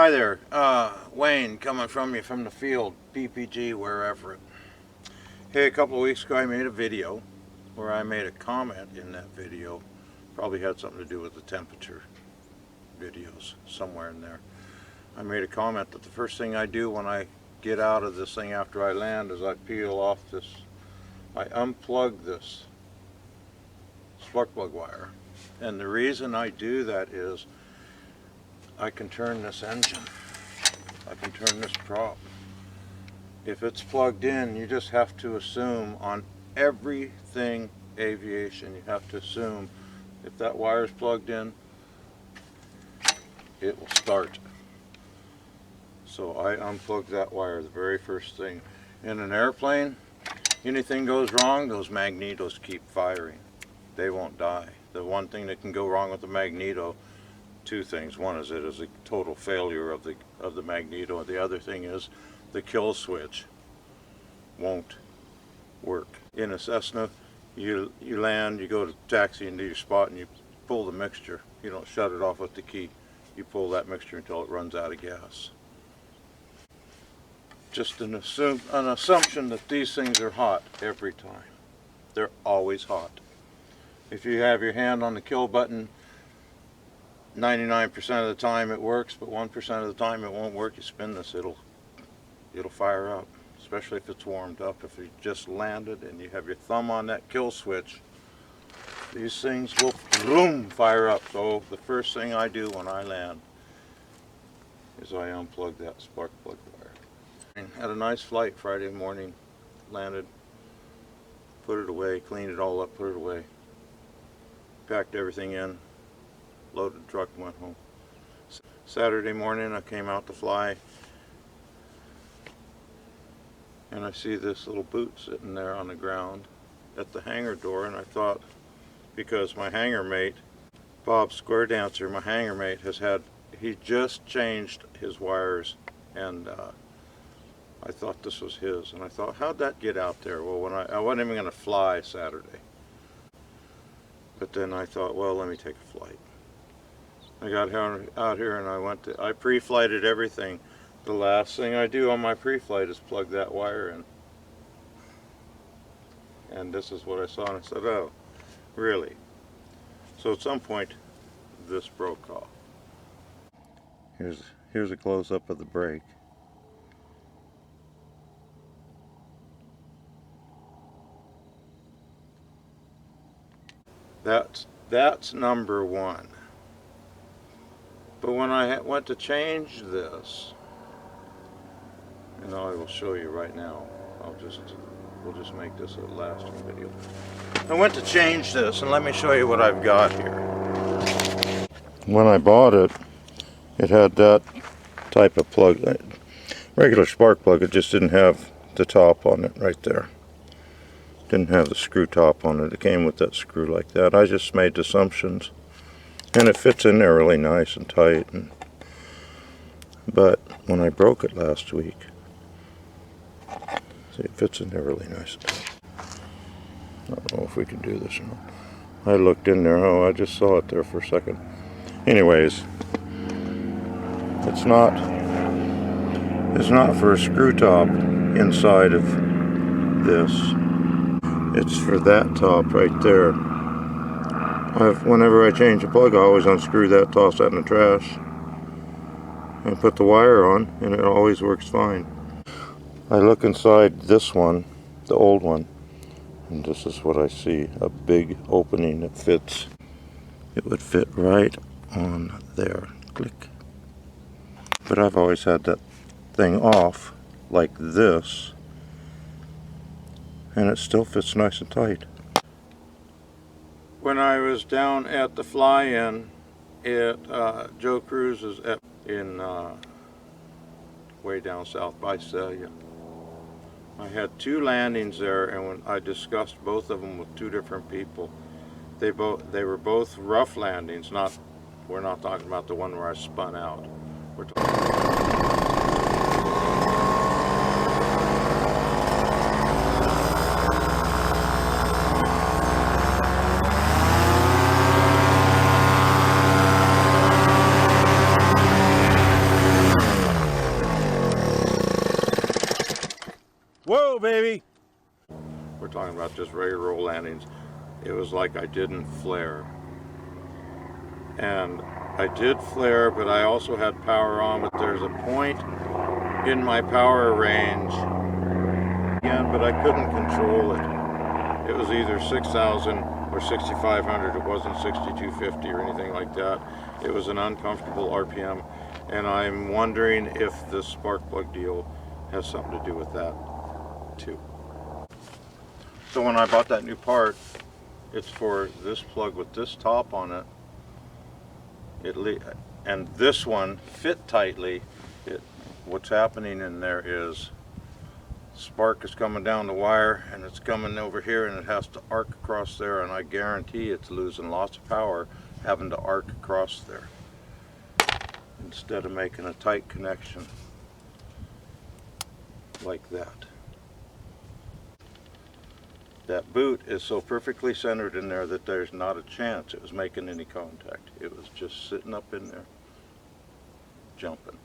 Hi there, Wayne coming from you from the field, PPG, wherever. Hey, a couple of weeks ago I made a video where I made a comment in that video. Probably had something to do with the temperature videos, somewhere in there. I made a comment that the first thing I do when I get out of this thing after I land is I peel off this, I unplug this spark plug wire. And the reason I do that is I can turn this engine. I can turn this prop. If it's plugged in, you just have to assume on everything aviation, you have to assume if that wire is plugged in, it will start. So I unplug that wire the very first thing. In an airplane, anything goes wrong, those magnetos keep firing. They won't die. The one thing that can go wrong with the magneto, two things. One is it is a total failure of the magneto, and the other thing is the kill switch won't work. In a Cessna, you land, you go to taxi into your spot, and you pull the mixture. You don't shut it off with the key. You pull that mixture until it runs out of gas. Just an assumption that these things are hot every time. They're always hot. If you have your hand on the kill button, 99% of the time it works, but 1% of the time it won't work. You spin this, it'll fire up, especially if it's warmed up. If you just landed and you have your thumb on that kill switch, these things will boom, fire up. So the first thing I do when I land is I unplug that spark plug wire. And had a nice flight Friday morning, landed, put it away, cleaned it all up, put it away, packed everything in, loaded the truck and went home. Saturday morning I came out to fly and I see this little boot sitting there on the ground at the hangar door, and I thought, because my hangar mate, Bob Square Dancer, my hangar mate, he just changed his wires, and I thought this was his, and I thought, how'd that get out there? Well, when I wasn't even going to fly Saturday, but then I thought, well, let me take a flight. I got out here and I pre-flighted everything. The last thing I do on my pre-flight is plug that wire in. And this is what I saw, and I said, oh, really? So at some point, this broke off. Here's a close-up of the brake. That's number one. But when I went to change this, and I will show you right now, we'll just make this a lasting video. I went to change this, and let me show you what I've got here. When I bought it, it had that type of plug, regular spark plug. It just didn't have the top on it right there. Didn't have the screw top on it. It came with that screw like that. I just made assumptions. And it fits in there really nice and tight. But when I broke it last week, see, it fits in there really nice and tight. I don't know if we can do this or not. I looked in there, I just saw it there for a second. Anyways, it's not for a screw top inside of this. It's for that top right there. Whenever I change a plug, I always unscrew that, toss that in the trash, and put the wire on, and it always works fine. I look inside this one, the old one, and this is what I see, a big opening that fits. It would fit right on there. Click. But I've always had that thing off like this, and it still fits nice and tight. When I was down at the fly-in at Joe Cruz's in way down south by Celia, I had two landings there, and when I discussed both of them with two different people, they were both rough landings. We're not talking about the one where I spun out. We're talking talking about just regular roll landings, it was like I didn't flare. And I did flare, but I also had power on, but there's a point in my power range, again, but I couldn't control it. It was either 6,000 or 6,500. It wasn't 6,250 or anything like that. It was an uncomfortable RPM, and I'm wondering if this spark plug deal has something to do with that too. So when I bought that new part, it's for this plug with this top on it. And this one fit tightly. What's happening in there is spark is coming down the wire and it's coming over here and it has to arc across there, and I guarantee it's losing lots of power having to arc across there instead of making a tight connection like that. That boot is so perfectly centered in there that there's not a chance it was making any contact. It was just sitting up in there, jumping.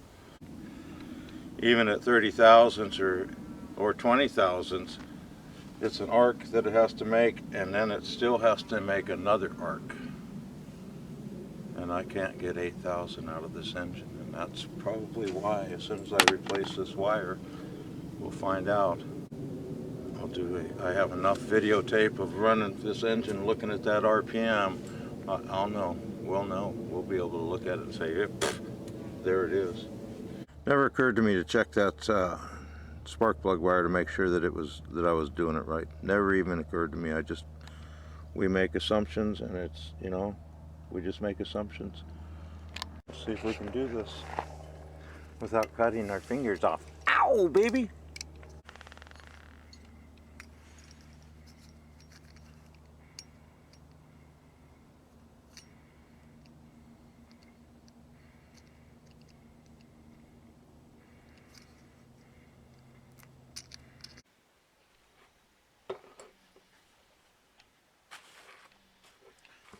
Even at 30 thousandths or 20 thousandths, it's an arc that it has to make, and then it still has to make another arc. And I can't get 8,000 out of this engine, and that's probably why, as soon as I replace this wire, we'll find out. I have enough videotape of running this engine, looking at that RPM. I'll know. We'll know. We'll be able to look at it and say, yep, there it is. Never occurred to me to check that spark plug wire to make sure that I was doing it right. Never even occurred to me. We make assumptions, and it's, you know, we just make assumptions. Let's see if we can do this without cutting our fingers off. Ow, baby!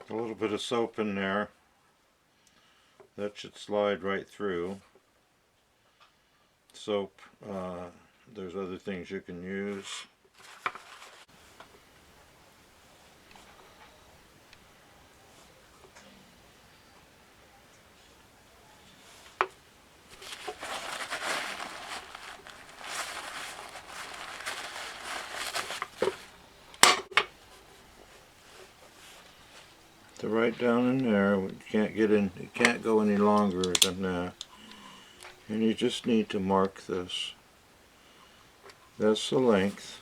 A little bit of soap in there. That should slide right through. Soap, there's other things you can use. So right down in there, we can't get in, it can't go any longer than that. And you just need to mark this. That's the length.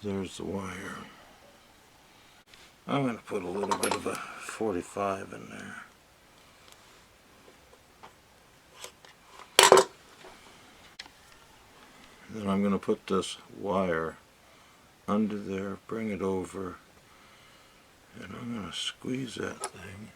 There's the wire. I'm going to put a little bit of a 45 in there. Then I'm going to put this wire under there, bring it over, and I'm going to squeeze that thing.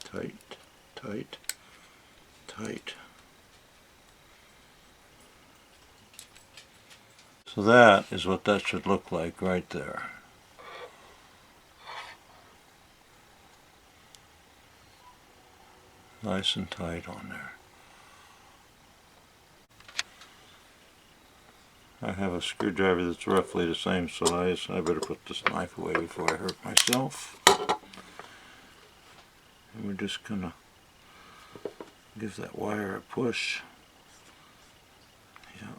Tight, tight, tight. So that is what that should look like right there. Nice and tight on there. I have a screwdriver that's roughly the same size. I better put this knife away before I hurt myself. And we're just gonna give that wire a push. Yeah.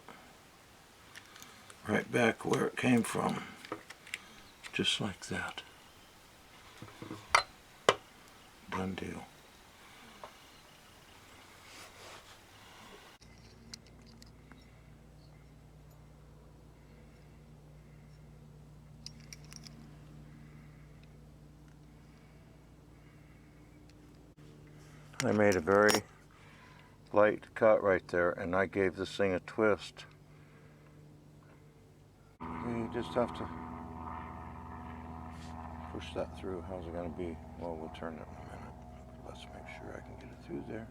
Right back where it came from. Just like that. Done deal. I made a very light cut right there, and I gave this thing a twist. You just have to push that through. How's it going to be? Well, we'll turn it in a minute. Let's make sure I can get it through there.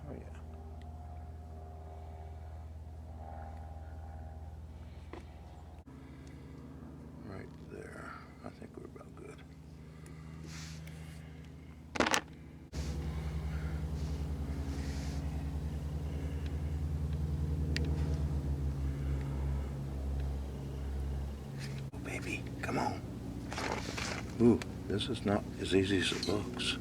Oh yeah. Right there. I think we're about good. Oh, baby, come on. Ooh, this is not as easy as it looks.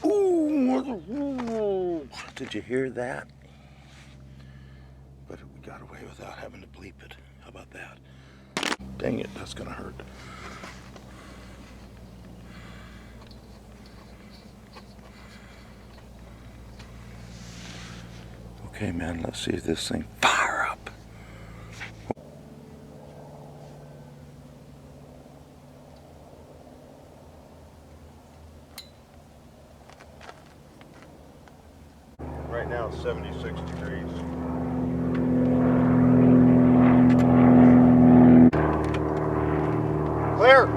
Ooh, did you hear that? But we got away without having to bleep it. How about that? Dang it, that's gonna hurt. Okay, man, let's see if this thing fire up. Right now it's 76 degrees. Clear!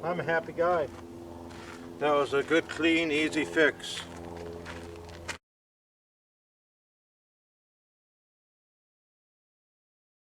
I'm a happy guy. That was a good, clean, easy fix.